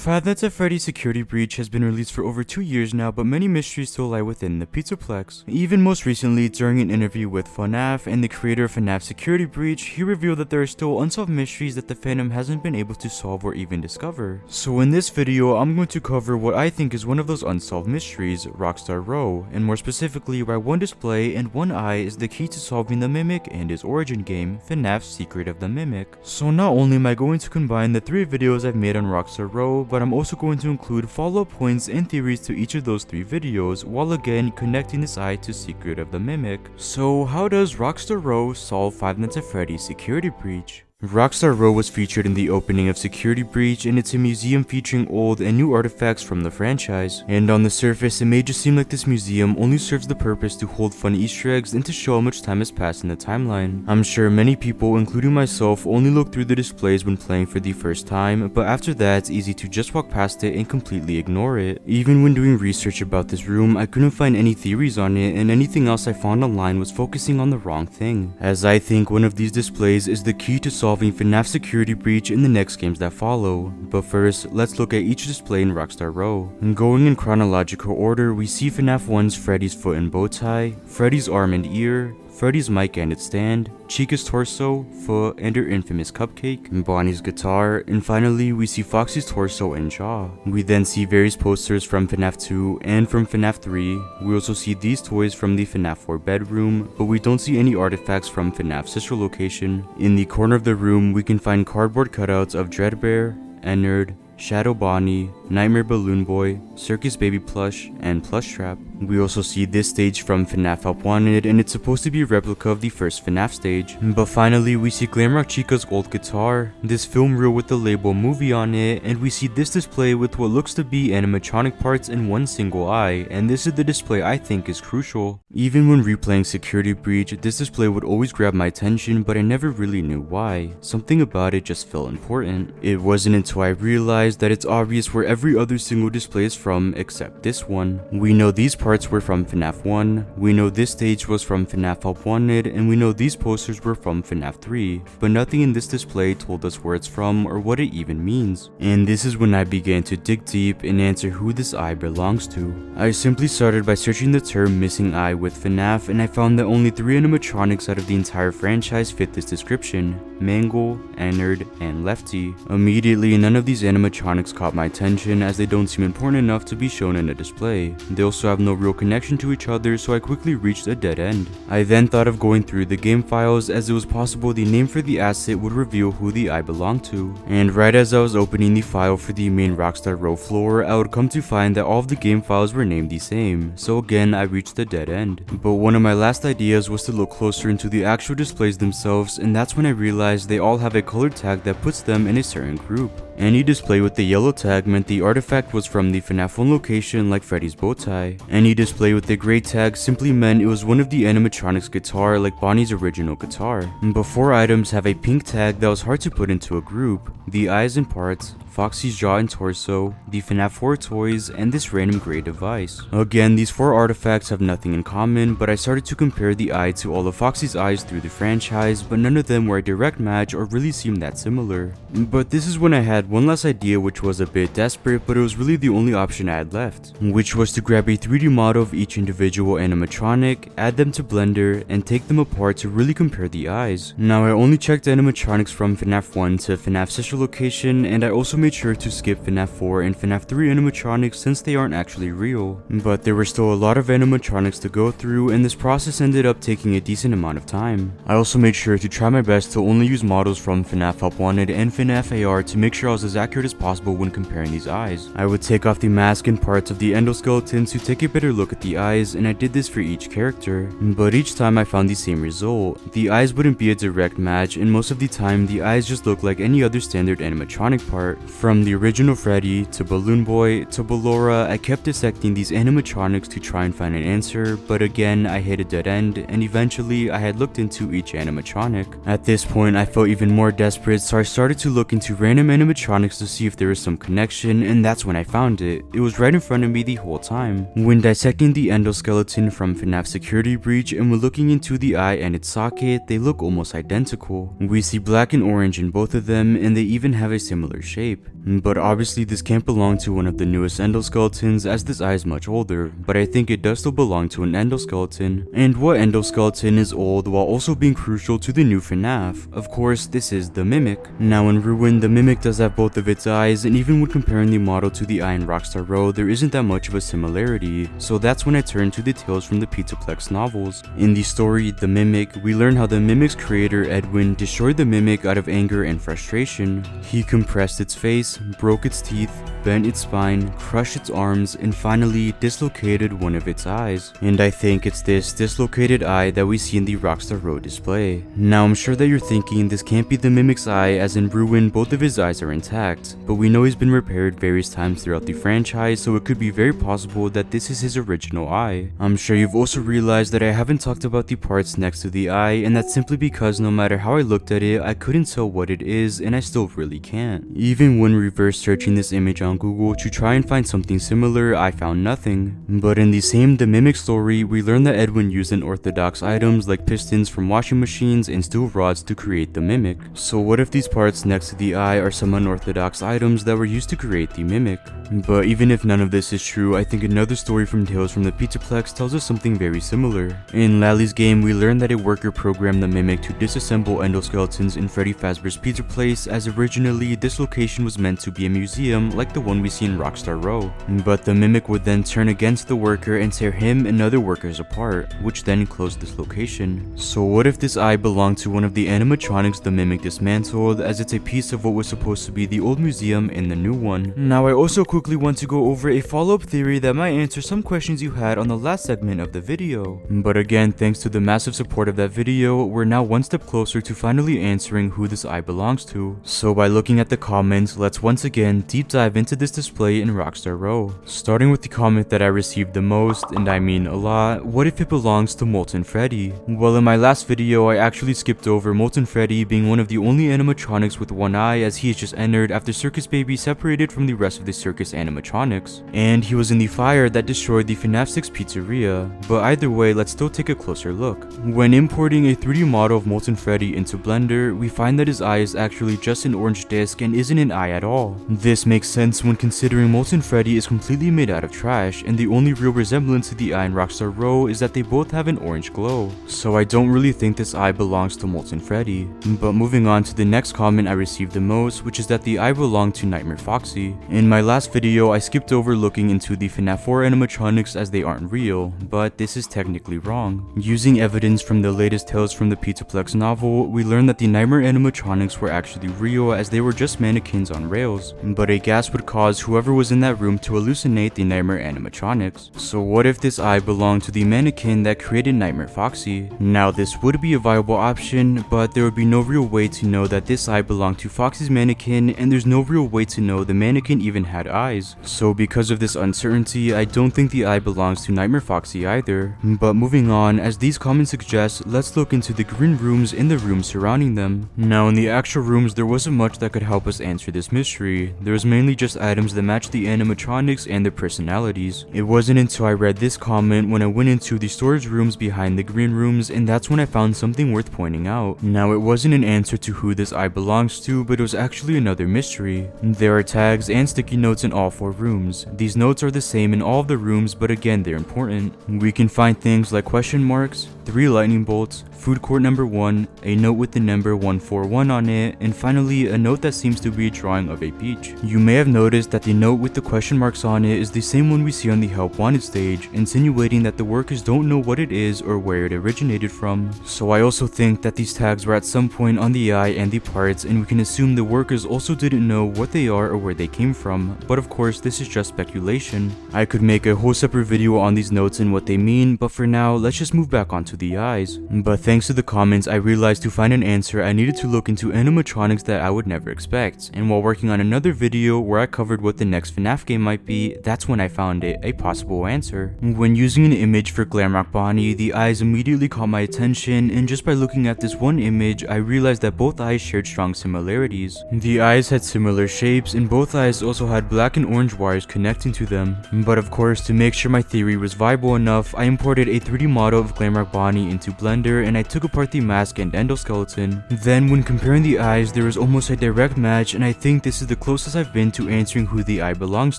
Five Nights at Freddy's Security Breach has been released for over 2 years now, but many mysteries still lie within the Pizzaplex. Even most recently, during an interview with Fnaf and the creator of Fnaf Security Breach, he revealed that there are still unsolved mysteries that the fandom hasn't been able to solve or even discover. So in this video, I'm going to cover what I think is one of those unsolved mysteries, Rockstar Row, and more specifically why one display and one eye is the key to solving the Mimic and his origin game, Fnaf's Secret of the Mimic. So not only am I going to combine the 3 videos I've made on Rockstar Row, but I'm also going to include follow-up points and theories to each of those 3 videos, while again connecting this eye to Secret of the Mimic. So how does Rockstar Row solve Five Nights at Freddy's Security Breach? Rockstar Row was featured in the opening of Security Breach, and it's a museum featuring old and new artifacts from the franchise. And on the surface, it may just seem like this museum only serves the purpose to hold fun Easter eggs and to show how much time has passed in the timeline. I'm sure many people, including myself, only look through the displays when playing for the first time, but after that, it's easy to just walk past it and completely ignore it. Even when doing research about this room, I couldn't find any theories on it, and anything else I found online was focusing on the wrong thing, as I think one of these displays is the key to solving Fnaf Security Breach in the next games that follow. But first, let's look at each display in Rockstar Row. Going in chronological order, we see Fnaf 1's Freddy's foot and bow tie, Freddy's arm and ear, Freddy's mic and its stand, Chica's torso, foot, and her infamous cupcake, Bonnie's guitar, and finally we see Foxy's torso and jaw. We then see various posters from FNAF 2 and from FNAF 3. We also see these toys from the FNAF 4 bedroom, but we don't see any artifacts from FNAF's sister location. In the corner of the room, we can find cardboard cutouts of Dreadbear, Ennard, Shadow Bonnie, Nightmare Balloon Boy, Circus Baby Plush, and Plush Trap. We also see this stage from FNAF Help Wanted, and it's supposed to be a replica of the first FNAF stage. But finally, we see Glamrock Chica's old guitar, this film reel with the label movie on it, and we see this display with what looks to be animatronic parts and one single eye, and this is the display I think is crucial. Even when replaying Security Breach, this display would always grab my attention, but I never really knew why. Something about it just felt important. It wasn't until I realized that it's obvious where every other single display is from except this one. We know these parts were from FNAF 1, we know this stage was from FNAF Help Wanted, and we know these posters were from FNAF 3, but nothing in this display told us where it's from or what it even means. And this is when I began to dig deep and answer who this eye belongs to. I simply started by searching the term missing eye with FNAF, and I found that only 3 animatronics out of the entire franchise fit this description: Mangle, Ennard, and Lefty. Immediately, none of these animatronics caught my attention, as they don't seem important enough to be shown in a display. They also have no real connection to each other, so I quickly reached a dead end. I then thought of going through the game files, as it was possible the name for the asset would reveal who the eye belonged to. And right as I was opening the file for the main Rockstar Row floor, I would come to find that all of the game files were named the same, so again I reached a dead end. But one of my last ideas was to look closer into the actual displays themselves, and that's when I realized they all have a colored tag that puts them in a certain group. Any display with the yellow tag meant the artifact was from the FNAF 1 location, like Freddy's bow tie. Any display with the gray tag simply meant it was one of the animatronics' guitar, like Bonnie's original guitar. But 4 items have a pink tag that was hard to put into a group: the eyes and parts, Foxy's jaw and torso, the FNAF 4 toys, and this random gray device. Again, these 4 artifacts have nothing in common, but I started to compare the eye to all of Foxy's eyes through the franchise, but none of them were a direct match or really seemed that similar. But this is when I had one last idea, which was a bit desperate, but it was really the only option I had left, which was to grab a 3D model of each individual animatronic, add them to Blender, and take them apart to really compare the eyes. Now, I only checked animatronics from FNAF 1 to FNAF sister location, and I also made sure to skip FNAF 4 and FNAF 3 animatronics since they aren't actually real. But there were still a lot of animatronics to go through, and this process ended up taking a decent amount of time. I also made sure to try my best to only use models from FNAF Help Wanted and FNAF AR to make sure I was as accurate as possible when comparing these eyes. I would take off the mask and parts of the endoskeletons to take a better look at the eyes, and I did this for each character. But each time I found the same result. The eyes wouldn't be a direct match, and most of the time the eyes just looked like any other standard animatronic part. From the original Freddy to Balloon Boy to Ballora, I kept dissecting these animatronics to try and find an answer, but again I hit a dead end, and eventually I had looked into each animatronic. At this point I felt even more desperate, so I started to look into random animatronics to see if there was some connection, and that's when I found it. It was right in front of me the whole time. When dissecting the endoskeleton from FNAF Security Breach and when looking into the eye and its socket, they look almost identical. We see black and orange in both of them, and they even have a similar shape. But obviously this can't belong to one of the newest endoskeletons, as this eye is much older, but I think it does still belong to an endoskeleton. And what endoskeleton is old while also being crucial to the new Fnaf? Of course, this is the Mimic. Now in Ruin, the Mimic does have both of its eyes, and even when comparing the model to the eye in Rockstar Row, there isn't that much of a similarity, so that's when I turn to the tales from the Pizzaplex novels. In the story, The Mimic, we learn how the Mimic's creator, Edwin, destroyed the Mimic out of anger and frustration. He compressed its face, broke its teeth, bent its spine, crushed its arms, and finally dislocated one of its eyes. And I think it's this dislocated eye that we see in the Rockstar Row display. Now I'm sure that you're thinking this can't be the Mimic's eye, as in Ruin both of his eyes are intact, but we know he's been repaired various times throughout the franchise, so it could be very possible that this is his original eye. I'm sure you've also realized that I haven't talked about the parts next to the eye, and that's simply because no matter how I looked at it, I couldn't tell what it is, and I still really can't. Even when reverse searching this image on Google to try and find something similar, I found nothing. But in the same The Mimic story, we learn that Edwin used unorthodox items like pistons from washing machines and steel rods to create the Mimic. So what if these parts next to the eye are some unorthodox items that were used to create the Mimic? But even if none of this is true, I think another story from Tales from the Pizzaplex tells us something very similar. In Lally's game, we learn that a worker programmed the Mimic to disassemble endoskeletons in Freddy Fazbear's Pizza Place, as originally this location was meant to be a museum like the one we see in Rockstar Row. But the Mimic would then turn against the worker and tear him and other workers apart, which then closed this location. So what if this eye belonged to one of the animatronics the Mimic dismantled, as it's a piece of what was supposed to be the old museum in the new one? Now I also quickly want to go over a follow-up theory that might answer some questions you had on the last segment of the video. But again, thanks to the massive support of that video, we're now one step closer to finally answering who this eye belongs to. So by looking at the comments, let's once again deep dive into this display in Rockstar Row. Starting with the comment that I received the most, and I mean a lot: what if it belongs to Molten Freddy? Well, in my last video, I actually skipped over Molten Freddy being one of the only animatronics with one eye, as he is just entered after Circus Baby separated from the rest of the circus animatronics, and he was in the fire that destroyed the Fnaf 6 pizzeria. But either way, let's still take a closer look. When importing a 3D model of Molten Freddy into Blender, we find that his eye is actually just an orange disc and isn't an eye at all. This makes sense when considering Molten Freddy is completely made out of trash, and the only real resemblance to the eye in Rockstar Row is that they both have an orange glow. So I don't really think this eye belongs to Molten Freddy. But moving on to the next comment I received the most, which is that the eye belonged to Nightmare Foxy. In my last video, I skipped over looking into the Fnaf 4 animatronics as they aren't real, but this is technically wrong. Using evidence from the latest Tales from the Pizzaplex novel, we learned that the Nightmare animatronics were actually real, as they were just mannequins on rails, but a gas would cause whoever was in that room to hallucinate the Nightmare animatronics. So what if this eye belonged to the mannequin that created Nightmare Foxy? Now this would be a viable option, but there would be no real way to know that this eye belonged to Foxy's mannequin, and there's no real way to know the mannequin even had eyes. So because of this uncertainty, I don't think the eye belongs to Nightmare Foxy either. But moving on, as these comments suggest, let's look into the green rooms and the rooms surrounding them. Now in the actual rooms, there wasn't much that could help us answer this mystery. There was mainly just items that matched the animatronics and their personalities. It wasn't until I read this comment when I went into the storage rooms behind the green rooms, and that's when I found something worth pointing out. Now it wasn't an answer to who this eye belongs to, but it was actually another mystery. There are tags and sticky notes in all 4 rooms. These notes are the same in all of the rooms, but again, they're important. We can find things like question marks, 3 lightning bolts, food court number 1, a note with the number 141 on it, and finally a note that seems to be a drawing of a beach. You may have noticed that the note with the question marks on it is the same one we see on the Help Wanted stage, insinuating that the workers don't know what it is or where it originated from. So I also think that these tags were at some point on the eye and the parts, and we can assume the workers also didn't know what they are or where they came from, but of course this is just speculation. I could make a whole separate video on these notes and what they mean, but for now let's just move back onto the eyes. But thanks to the comments, I realized to find an answer I needed to look into animatronics that I would never expect, and while working on another video where I covered what the next Fnaf game might be, that's when I found it, a possible answer. When using an image for Glamrock Bonnie, the eyes immediately caught my attention, and just by looking at this one image, I realized that both eyes shared strong similarities. The eyes had similar shapes, and both eyes also had black and orange wires connecting to them. But of course, to make sure my theory was viable enough, I imported a 3D model of Glamrock Bonnie Bonnie into Blender and I took apart the mask and endoskeleton. Then when comparing the eyes, there was almost a direct match, and I think this is the closest I've been to answering who the eye belongs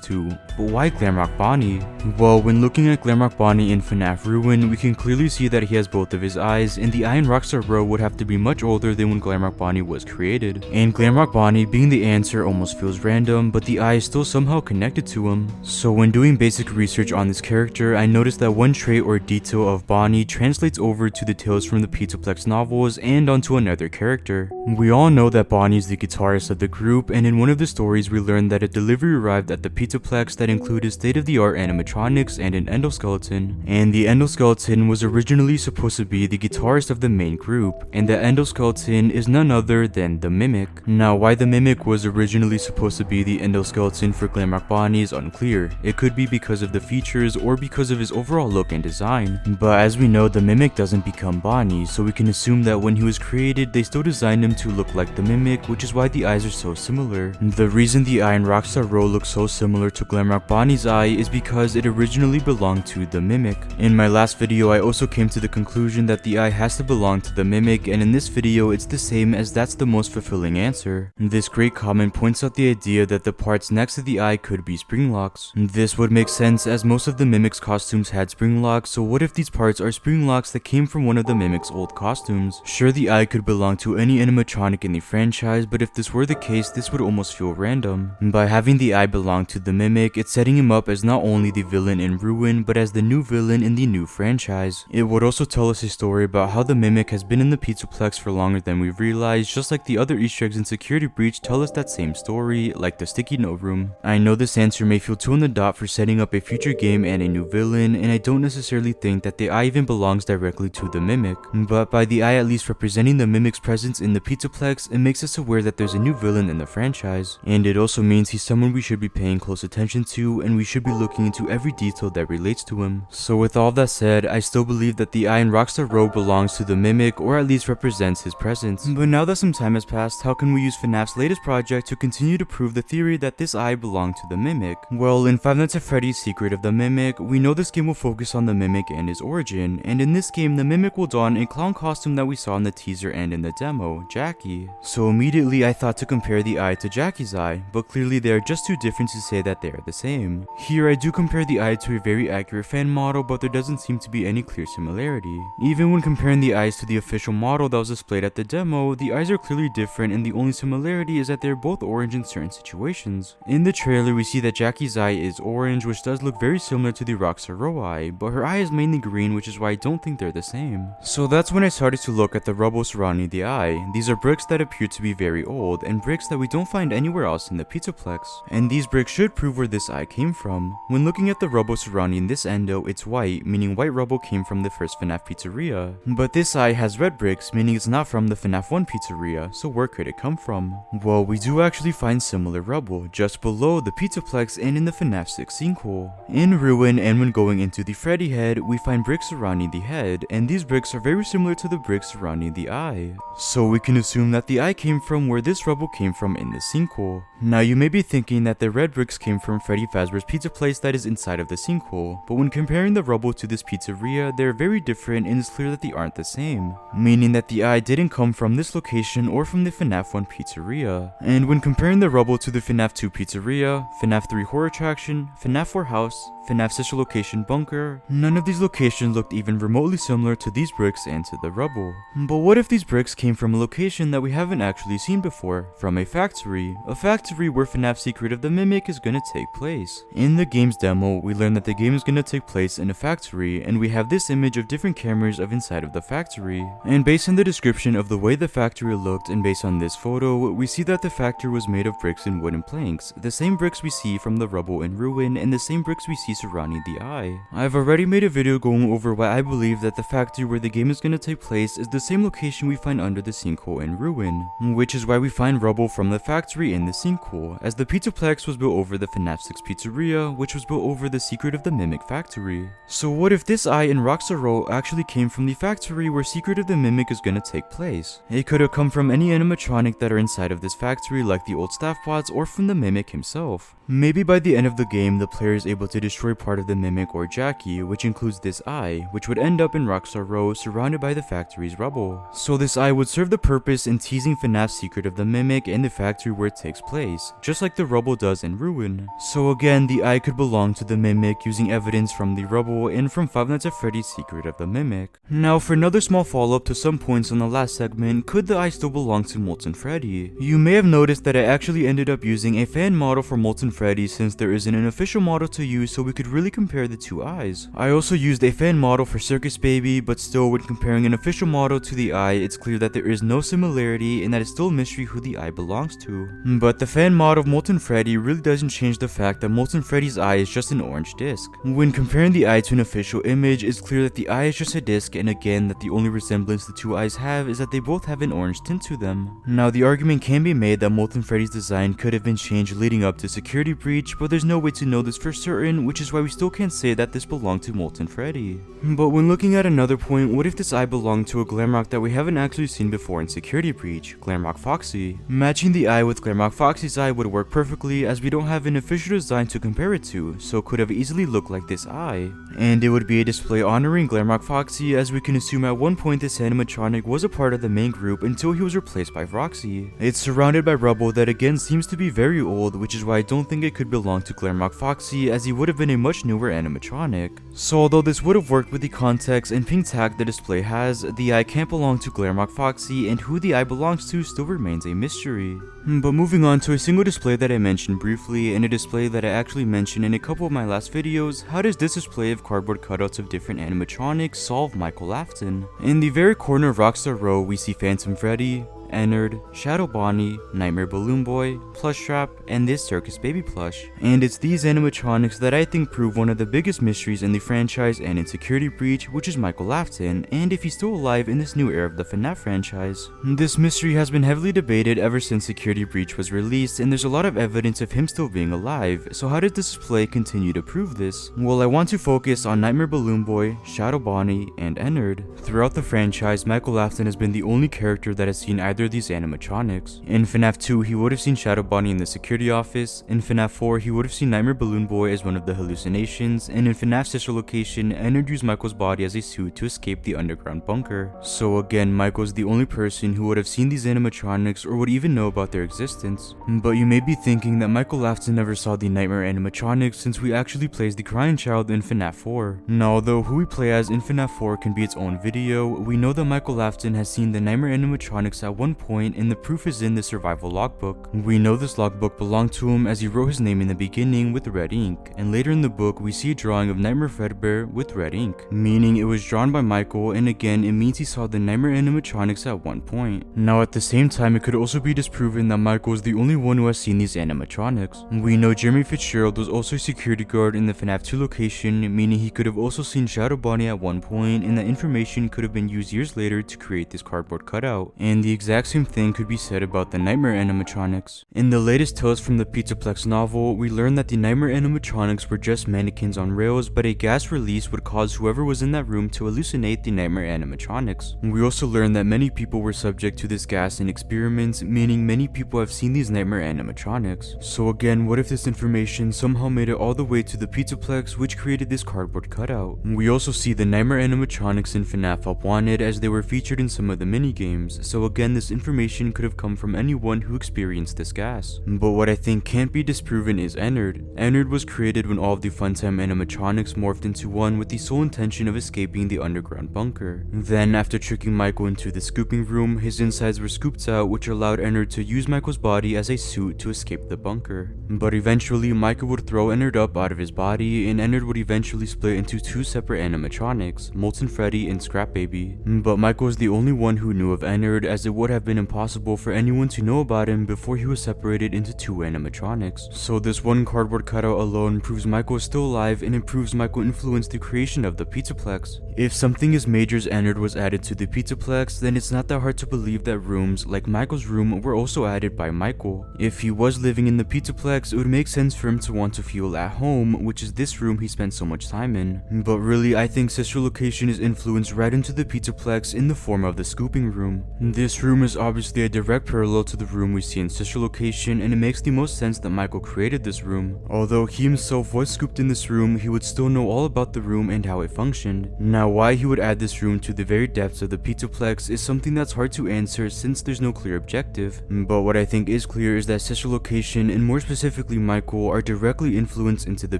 to. But why Glamrock Bonnie? Well, when looking at Glamrock Bonnie in Fnaf Ruin, we can clearly see that he has both of his eyes, and the eye in Rockstar Row would have to be much older than when Glamrock Bonnie was created. And Glamrock Bonnie being the answer almost feels random, but the eye is still somehow connected to him. So when doing basic research on this character, I noticed that one trait or detail of Bonnie translates over to the tales from the Pizzaplex novels and onto another character. We all know that Bonnie is the guitarist of the group, and in one of the stories we learned that a delivery arrived at the Pizzaplex that included state-of-the-art animatronics and an endoskeleton. And the endoskeleton was originally supposed to be the guitarist of the main group, and the endoskeleton is none other than the Mimic. Now, why the Mimic was originally supposed to be the endoskeleton for Glamrock Bonnie is unclear. It could be because of the features or because of his overall look and design. But as we know, the Mimic doesn't become Bonnie, so we can assume that when he was created, they still designed him to look like the Mimic, which is why the eyes are so similar. The reason the eye in Rockstar Row looks so similar to Glamrock Bonnie's eye is because it originally belonged to the Mimic. In my last video, I also came to the conclusion that the eye has to belong to the Mimic, and in this video, it's the same, as that's the most fulfilling answer. This great comment points out the idea that the parts next to the eye could be spring locks. This would make sense as most of the Mimic's costumes had spring locks, so what if these parts are spring locks that came from one of the Mimic's old costumes? Sure, the eye could belong to any animatronic in the franchise, but if this were the case, this would almost feel random. By having the eye belong to the Mimic, it's setting him up as not only the villain in Ruin, but as the new villain in the new franchise. It would also tell us a story about how the Mimic has been in the Pizzaplex for longer than we realized, just like the other Easter eggs in Security Breach tell us that same story, like the sticky note room. I know this answer may feel too on the dot for setting up a future game and a new villain, and I don't necessarily think that the eye even belongs directly to the Mimic, but by the eye at least representing the Mimic's presence in the Pizzaplex, it makes us aware that there's a new villain in the franchise, and it also means he's someone we should be paying close attention to, and we should be looking into every detail that relates to him. So with all that said, I still believe that the eye in Rockstar Row belongs to the Mimic, or at least represents his presence. But now that some time has passed, how can we use Fnaf's latest project to continue to prove the theory that this eye belonged to the Mimic? Well, in Five Nights at Freddy's Secret of the Mimic, we know this game will focus on the Mimic and his origin, and in this game, the Mimic will don a clown costume that we saw in the teaser and in the demo, Jackie. So immediately I thought to compare the eye to Jackie's eye, but clearly they are just too different to say that they are the same. Here I do compare the eye to a very accurate fan model, but there doesn't seem to be any clear similarity. Even when comparing the eyes to the official model that was displayed at the demo, the eyes are clearly different, and the only similarity is that they're both orange in certain situations. In the trailer, we see that Jackie's eye is orange, which does look very similar to the Rockstar Row eye, but her eye is mainly green, which is why I don't think they're the same. So that's when I started to look at the rubble surrounding the eye. These are bricks that appear to be very old, and bricks that we don't find anywhere else in the Pizzaplex. And these bricks should prove where this eye came from. When looking at the rubble surrounding this endo, it's white, meaning white rubble came from the first Fnaf pizzeria. But this eye has red bricks, meaning it's not from the Fnaf 1 pizzeria, so where could it come from? Well, we do actually find similar rubble, just below the Pizzaplex and in the Fnaf 6 sinkhole. In Ruin, and when going into the Freddy head, we find bricks surrounding the head, and these bricks are very similar to the bricks surrounding the eye. So we can assume that the eye came from where this rubble came from in the sinkhole. Now you may be thinking that the red bricks came from Freddy Fazbear's pizza place that is inside of the sinkhole, but when comparing the rubble to this pizzeria, they're very different and it's clear that they aren't the same, meaning that the eye didn't come from this location or from the Fnaf 1 pizzeria. And when comparing the rubble to the Fnaf 2 pizzeria, Fnaf 3 horror attraction, Fnaf 4 house, Fnaf sister location bunker, none of these locations looked even remotely similar to these bricks and to the rubble. But what if these bricks came from a location that we haven't actually seen before, from a factory where Fnaf Secret of the Mimic is gonna take place. In the game's demo, we learn that the game is gonna take place in a factory, and we have this image of different cameras of inside of the factory. And based on the description of the way the factory looked and based on this photo, we see that the factory was made of bricks and wooden planks, the same bricks we see from the rubble in Ruin and the same bricks we see surrounding the eye. I've already made a video going over why I believe that the factory where the game is gonna take place is the same location we find under the sinkhole in Ruin, which is why we find rubble from the factory in the sinkhole, as the Pizzaplex was built over the Fnaf 6 Mimic's pizzeria, which was built over the Secret of the Mimic factory. So what if this eye in Rockstar Row actually came from the factory where Secret of the Mimic is gonna take place? It could have come from any animatronic that are inside of this factory, like the old staff pods, or from the Mimic himself. Maybe by the end of the game, the player is able to destroy part of the Mimic or Jackie, which includes this eye, which would end up in Rockstar Row surrounded by the factory's rubble. So this eye would serve the purpose in teasing Fnaf's Secret of the Mimic in the factory where it takes place, just like the rubble does in Ruin. So again, the eye could belong to the Mimic using evidence from the rubble and from Five Nights at Freddy's Secret of the Mimic. Now for another small follow-up to some points on the last segment, could the eye still belong to Molten Freddy? You may have noticed that I actually ended up using a fan model for Molten Freddy since there isn't an official model to use, so we could really compare the two eyes. I also used a fan model for Circus Baby, but still when comparing an official model to the eye, it's clear that there is no similarity and that it's still a mystery who the eye belongs to. But the fan model of Molten Freddy really doesn't change the fact that Molten Freddy's eye is just an orange disc. When comparing the eye to an official image, it's clear that the eye is just a disc, and again that the only resemblance the two eyes have is that they both have an orange tint to them. Now the argument can be made that Molten Freddy's design could have been changed leading up to Security Breach, but there's no way to know this for certain, which is why we still can't say that this belonged to Molten Freddy. But when looking at another point, what if this eye belonged to a Glamrock that we haven't actually seen before in Security Breach, Glamrock Foxy? Matching the eye with Glamrock Foxy's eye would work perfectly, as we don't have an official design to compare it to, so it could have easily looked like this eye. And it would be a display honoring Glamrock Foxy, as we can assume at one point this animatronic was a part of the main group until he was replaced by Roxy. It's surrounded by rubble that again seems to be very old, which is why I don't think it could belong to Glamrock Foxy, as he would have been a much newer animatronic. So although this would have worked with the context and pink tag the display has, the eye can't belong to Glamrock Foxy, and who the eye belongs to still remains a mystery. But moving on to a single display that I mentioned briefly, and a display that I actually mentioned in a couple of my last videos, how does this display of cardboard cutouts of different animatronics solve Michael Afton? In the very corner of Rockstar Row, we see Phantom Freddy, Ennard, Shadow Bonnie, Nightmare Balloon Boy, Plush Trap, and this Circus Baby plush. And it's these animatronics that I think prove one of the biggest mysteries in the franchise and in Security Breach, which is Michael Afton, and if he's still alive in this new era of the Fnaf franchise. This mystery has been heavily debated ever since Security Breach was released, and there's a lot of evidence of him still being alive, so how does this display continue to prove this? Well, I want to focus on Nightmare Balloon Boy, Shadow Bonnie, and Ennard. Throughout the franchise, Michael Afton has been the only character that has seen either of these animatronics. In FNAF 2, he would have seen Shadow Bonnie in the security office. In FNAF 4, he would have seen Nightmare Balloon Boy as one of the hallucinations, and in FNAF's sister location, Ennard used Michael's body as a suit to escape the underground bunker. So again, Michael's the only person who would have seen these animatronics or would even know about their existence. But you may be thinking that Michael Afton never saw the Nightmare animatronics since we actually plays the crying child in FNAF 4. Now, although who we play as in FNAF 4 can be its own video, we know that Michael Afton has seen the Nightmare animatronics at one point, and the proof is in the survival logbook. We know this logbook belonged to him as he wrote his name in the beginning with red ink, and later in the book we see a drawing of Nightmare Fredbear with red ink, meaning it was drawn by Michael, and again it means he saw the Nightmare animatronics at one point. Now at the same time, it could also be disproven that Michael is the only one who has seen these animatronics. We know Jeremy Fitzgerald was also a security guard in the FNAF 2 location, meaning he could have also seen Shadow Bonnie at one point, and that information could have been used years later to create this cardboard cutout. And the exact same thing could be said about the Nightmare animatronics. In the latest Tales from the Pizzaplex novel, we learn that the Nightmare animatronics were just mannequins on rails, but a gas release would cause whoever was in that room to hallucinate the Nightmare animatronics. We also learn that many people were subject to this gas in experiments, meaning many people have seen these Nightmare animatronics. So again, what if this information somehow made it all the way to the Pizzaplex, which created this cardboard cutout? We also see the Nightmare animatronics in FNAF Help Wanted, as they were featured in some of the minigames, so again this information could have come from anyone who experienced this gas. But what I think can't be disproven is Ennard. Ennard was created when all of the Funtime animatronics morphed into one with the sole intention of escaping the underground bunker. Then, after tricking Michael into the scooping room, his insides were scooped out, which allowed Ennard to use Michael's body as a suit to escape the bunker. But eventually, Michael would throw Ennard up out of his body, and Ennard would eventually split into two separate animatronics, Molten Freddy and Scrap Baby. But Michael was the only one who knew of Ennard, as it would have been impossible for anyone to know about him before he was separated into two animatronics. So this one cardboard cutout alone proves Michael is still alive, and it proves Michael influenced the creation of the Pizzaplex. If something as major as Ennard was added to the Pizzaplex, then it's not that hard to believe that rooms, like Michael's room, were also added by Michael. If he was living in the Pizzaplex, it would make sense for him to want to feel at home, which is this room he spent so much time in. But really, I think sister location is influenced right into the Pizzaplex in the form of the scooping room. This room is obviously a direct parallel to the room we see in sister location, and it makes the most sense that Michael created this room. Although he himself was scooped in this room, he would still know all about the room and how it functioned. Now, why he would add this room to the very depths of the Pizzaplex is something that's hard to answer since there's no clear objective. But what I think is clear is that sister location, and more specifically Michael, are directly influenced into the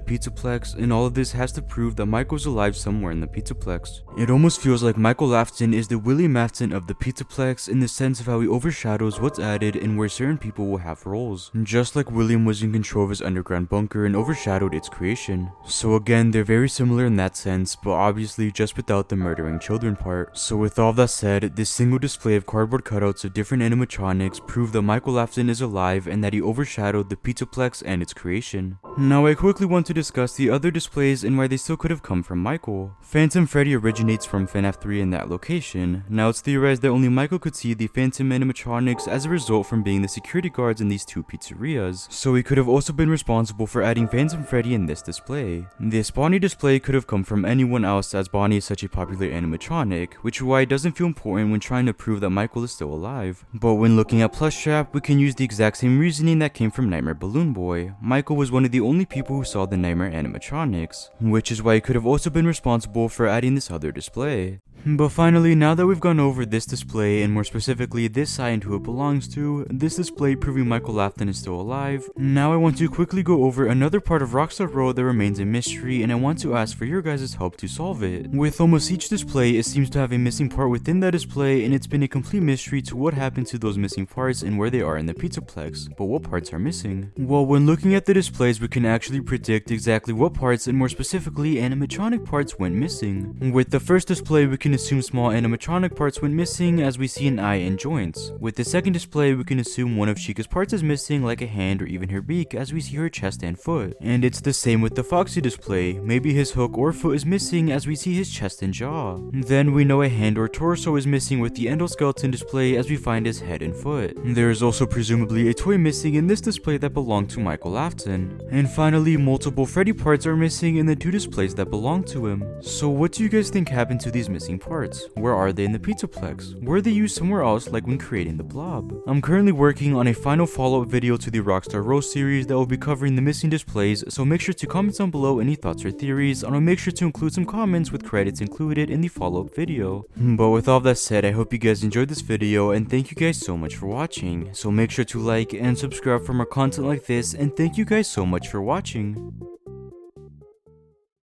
Pizzaplex, and all of this has to prove that Michael's alive somewhere in the Pizzaplex. It almost feels like Michael Afton is the William Afton of the Pizzaplex in the sense of how he overshadows what's added and where certain people will have roles, just like William was in control of his underground bunker and overshadowed its creation. So again, they're very similar in that sense, but obviously just without the murdering children part. So with all that said, this single display of cardboard cutouts of different animatronics prove that Michael Afton is alive and that he overshadowed the Pizzaplex and its creation. Now I quickly want to discuss the other displays and why they still could have come from Michael. Phantom Freddy originates from Fnaf 3 in that location. Now it's theorized that only Michael could see the Phantom animatronics as a result from being the security guards in these two pizzerias, so he could have also been responsible for adding Phantom Freddy in this display. This Bonnie display could have come from anyone else, as Bonnie is such a popular animatronic, which is why it doesn't feel important when trying to prove that Michael is still alive. But when looking at Plushtrap, we can use the exact same reasoning that came from Nightmare Balloon Boy. Michael was one of the only people who saw the Nightmare animatronics, which is why he could have also been responsible for adding this other display. But finally, now that we've gone over this display, and more specifically this side and who it belongs to, this display proving Michael Afton is still alive, now I want to quickly go over another part of Rockstar Road that remains a mystery, and I want to ask for your guys' help to solve it. With almost each display, it seems to have a missing part within that display, and it's been a complete mystery to what happened to those missing parts and where they are in the Pizzaplex. But what parts are missing? Well, when looking at the displays, we can actually predict exactly what parts, and more specifically animatronic parts, went missing. With the first display, we can assume small animatronic parts went missing, as we see an eye and joints. With the second display, we can assume one of Chica's parts is missing, like a hand or even her beak, as we see her chest and foot. And it's the same with the Foxy display. Maybe his hook or foot is missing, as we see his chest and jaw. Then we know a hand or torso is missing with the endoskeleton display, as we find his head and foot. There is also presumably a toy missing in this display that belonged to Michael Afton. And finally, multiple Freddy parts are missing in the two displays that belong to him. So what do you guys think happened to these missing parts? Where are they in the Pizzaplex? Were they used somewhere else, like when creating the blob? I'm currently working on a final follow-up video to the Rockstar Roast series that will be covering the missing displays, so make sure to comment down below any thoughts or theories, and I'll make sure to include some comments with credits included in the follow-up video. But with all that said, I hope you guys enjoyed this video, and thank you guys so much for watching. So make sure to like and subscribe for more content like this, and thank you guys so much for watching.